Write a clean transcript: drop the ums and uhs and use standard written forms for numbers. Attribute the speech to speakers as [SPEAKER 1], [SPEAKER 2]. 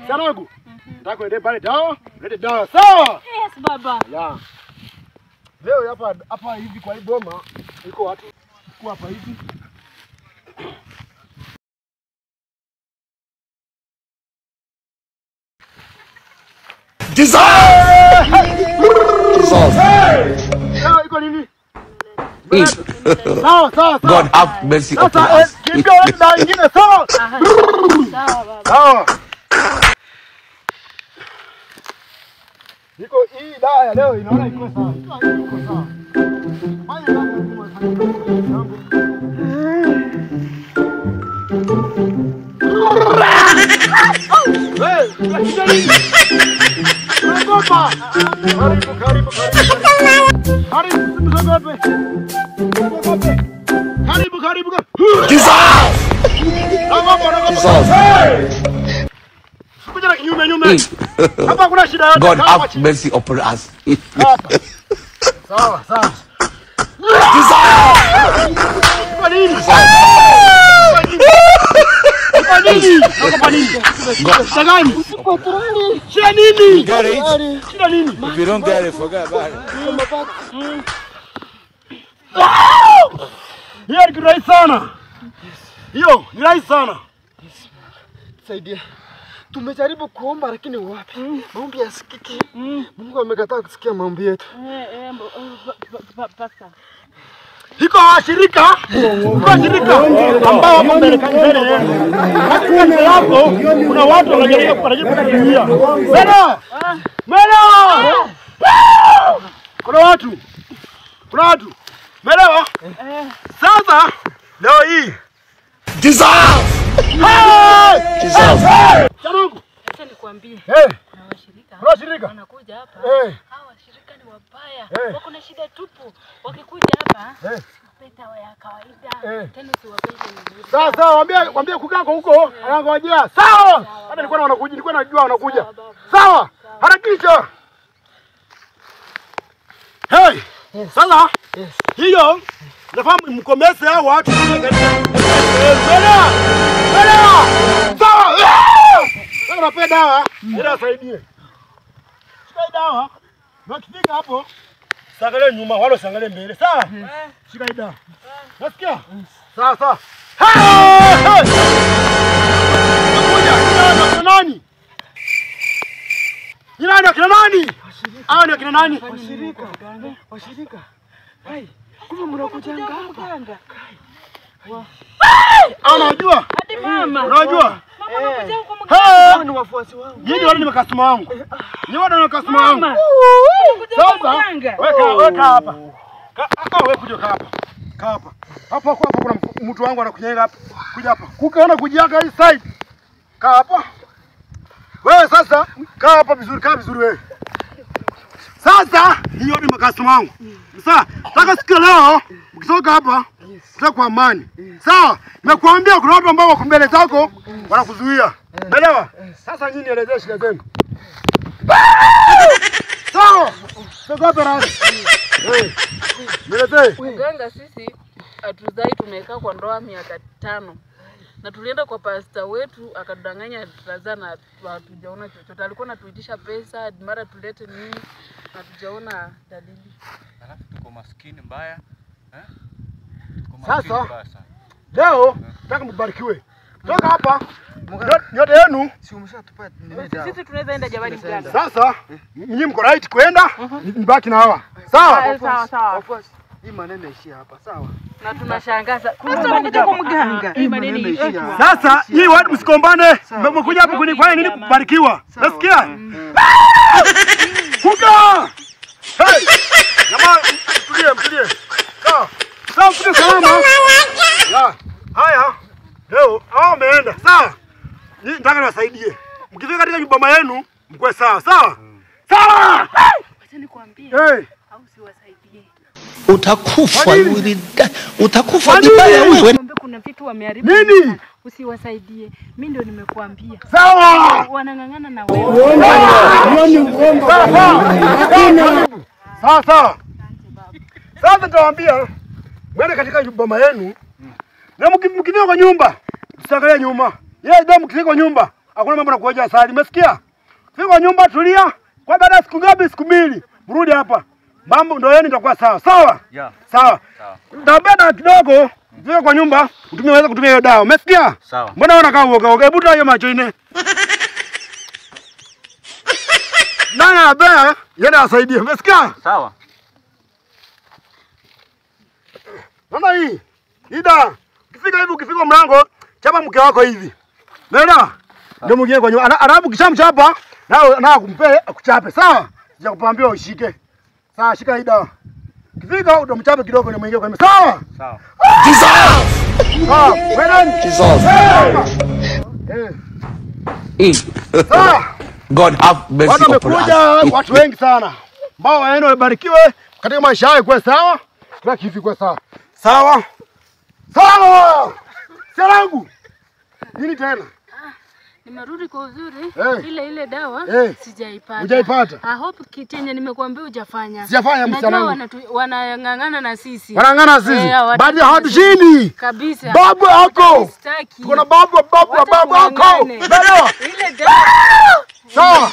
[SPEAKER 1] Sanangu. Nataka kuende pale dawa, lete dawa. Sawa?
[SPEAKER 2] Yes baba.
[SPEAKER 1] Ya. Leo hapa hivi kwa hii boma iko watu kwa hapa hivi. Jesus! Leo iko nini? Sawa.
[SPEAKER 3] God have mercy upon us.
[SPEAKER 1] Kimbia wewe dawa nyingine sawa?
[SPEAKER 2] Sawa baba.
[SPEAKER 1] Sawa. Niko hii dawa ya leo inaona iko sawa. Iko sawa. Fanya kazi kwa mambo. Karibu.
[SPEAKER 3] Jesus!
[SPEAKER 1] Nyume. Hapa kuna shida yote.
[SPEAKER 3] God have mercy upon us.
[SPEAKER 1] Sawa. Shida nini?
[SPEAKER 4] If you don't get it, forget about it.
[SPEAKER 1] Hiyo ni rahisi sana. Hiyo ni rahisi sana.
[SPEAKER 5] Saidia. Tumejaribu kuomba lakini wapi? Maombi yasikiki. Mungu amekataa kusikia maombi yetu.
[SPEAKER 2] Pasta.
[SPEAKER 1] Hiko washirika ambao wako mbele yenu. Hakuna hapo kuna watu wanajaribu kuingia. Mera! Kuna watu. Mera? Sasa leo hii
[SPEAKER 3] Jesus!
[SPEAKER 1] Chanungu.
[SPEAKER 2] Acha nikwambie. Na
[SPEAKER 1] washirika
[SPEAKER 2] wanakuja hapa. Hawa washirika ni wabaya. Wako na shida tupu. Wakikuja hapa, pesa ya kawaida. Tena usiwapende mzuri.
[SPEAKER 1] Sawa, waambie kukaa huko, anangojea. Sawa. Hata nilikuwa najua wanakuja. Sawa. Harakisha. Sasa hiyo nafahamu mkomese hao watu. Sawa. Sasa napenda dawa, ila saidie. Shika dawa. Na kifika hapo, sangalia nyuma wala sangalia mbele. Sawa? Shika dawa. Nasikia? Sawa. Kuja, nani? Kina nani? Hao ni kina nani?
[SPEAKER 5] Washirika. Hai. Kumbe mnakuja hapa.
[SPEAKER 1] Unajua?
[SPEAKER 2] Hadi mama.
[SPEAKER 1] Unajua?
[SPEAKER 2] Mama anakuja huko mganga.
[SPEAKER 5] Ni wafuasi wangu.
[SPEAKER 1] Nyinyi wale ni makasima wangu. Ni wale ni makasima wangu.
[SPEAKER 2] Sasa
[SPEAKER 1] weka hapa. Wewe kuja hapa. Kaa hapa. Hapa kuna mtu wangu anakujenga hapa. Kuja hapa. Kukaona kujiaga hii side. Kaa hapa. Wewe sasa kaa hapa vizuri wewe. Sasa hiyo ni makasima wangu. Sasa nataka siku leo ukitoka hapa utakuwa kwa amani. Sawa? Nimekuambia kuna watu ambao wako mbele zako wanakuzuia. Umeelewa? Sasa nyinyi nielezee shida zenu. Sawa? Sasa rasi. Nielezee.
[SPEAKER 2] Mganga sisi atuzai tumekaa kwa ndoa miaka 5. Na tulienda kwa pasta wetu akadanganya tutazaa na hatujaona chochote. Alikuwa anatuitisha pesa, mara tulete nini na hatujaona dalili.
[SPEAKER 4] Alafu tuko maskini mbaya.
[SPEAKER 1] Sasa leo nataka mbarikiwe. Toka hapa. Nyote yenu
[SPEAKER 5] Si umeshatupa nini dawa?
[SPEAKER 2] Sisi tunaweza enda jamani mganga.
[SPEAKER 1] sasa nyinyi mko right kwenda, nibaki na hawa. Sawa?
[SPEAKER 2] Sawa.
[SPEAKER 5] Wafuasi. Hii maneno ishia hapa, sawa?
[SPEAKER 2] Na tunashangaza. Kumbe kwa mganga.
[SPEAKER 5] Hii maneno ishia hapa.
[SPEAKER 1] Sasa hii watu msikombane. Mmekuja hapa kunifanya nini kubarikiwa? Nasikia? Kuka! Hey! Jamaa mtulie. Sawa, mtulie salama. Ya. Haya. Leo wameenda. Sawa? Nataka niwasaidie. Mkifika katika nyumba yenu, mkwe sawa. Sawa?
[SPEAKER 2] Acha nikwambie. Au siwasaidie.
[SPEAKER 3] Utakufa vibaya wewe.
[SPEAKER 2] Kuna vitu wameharibu.
[SPEAKER 1] Nini?
[SPEAKER 2] Usiwasaidie. Mimi ndio nimekuambia.
[SPEAKER 1] Sawa!
[SPEAKER 2] Wanang'ang'ana na wewe.
[SPEAKER 1] Sawa. Sasa nitawaambia mwende katika nyumba yenu. Na mkifika kwa nyumba, usiangalie nyuma. Yeye ndio mkifika kwa nyumba, Hakuna mambo na kuoja asali. Umesikia? Fika kwa nyumba tulia. Kwa baada ya siku ngapi? Siku 2. Rudi hapa. Mambo ndio yenu itakuwa sawa. Sawa?
[SPEAKER 4] Yeah.
[SPEAKER 1] Sawa. Tabeda kidogo. Fika kwa nyumba, uweze kutumia hiyo dawa. Umesikia?
[SPEAKER 4] Sawa.
[SPEAKER 1] Mbona unakaa uoga? Hebu toa hiyo macho ine. Nana abaya, yeye asaidie. Umesikia?
[SPEAKER 4] Sawa.
[SPEAKER 1] Mama hii. Ida. Ukifika mlango, chapa mke wako hivi. Umeelewa? Ndio mwingine kwa nyumba. Arabu kishamchapa, na kumpe akuchape. Sawa? Sijakupambia ushike. Sawa, shika hii dawa. Ukifika utamchape kidogo ndio mwingine kwa nyumba. Sawa?
[SPEAKER 4] Sawa.
[SPEAKER 3] Jesus!
[SPEAKER 1] Sawa. Wewe
[SPEAKER 3] Jesus!
[SPEAKER 1] Sawa.
[SPEAKER 3] God have mercy
[SPEAKER 1] Watu
[SPEAKER 3] upon
[SPEAKER 1] wamekuja
[SPEAKER 3] us.
[SPEAKER 1] watu wengi sana. Ambao waende wabarikiwe katika maisha yao kwa sawa. Kila kitu kwa sawa. Sawa? Sawa! Salangu. Nini tena?
[SPEAKER 6] Nimerudi kwa uzuri. Ile dawa sijaipata.
[SPEAKER 1] Hujaipata?
[SPEAKER 6] I hope kitenye nimekuambia hujafanya.
[SPEAKER 1] Sijafanya msichana.
[SPEAKER 6] Wanang'ang'ana na sisi.
[SPEAKER 1] Wanang'ana sisi. Baadhi hatushindi.
[SPEAKER 6] Kabisa.
[SPEAKER 1] Babu yako.
[SPEAKER 6] Sitaki.
[SPEAKER 1] Tuko na babu yako.
[SPEAKER 6] Wacha
[SPEAKER 1] Elewa?
[SPEAKER 6] Ile dawa.
[SPEAKER 1] Sawa.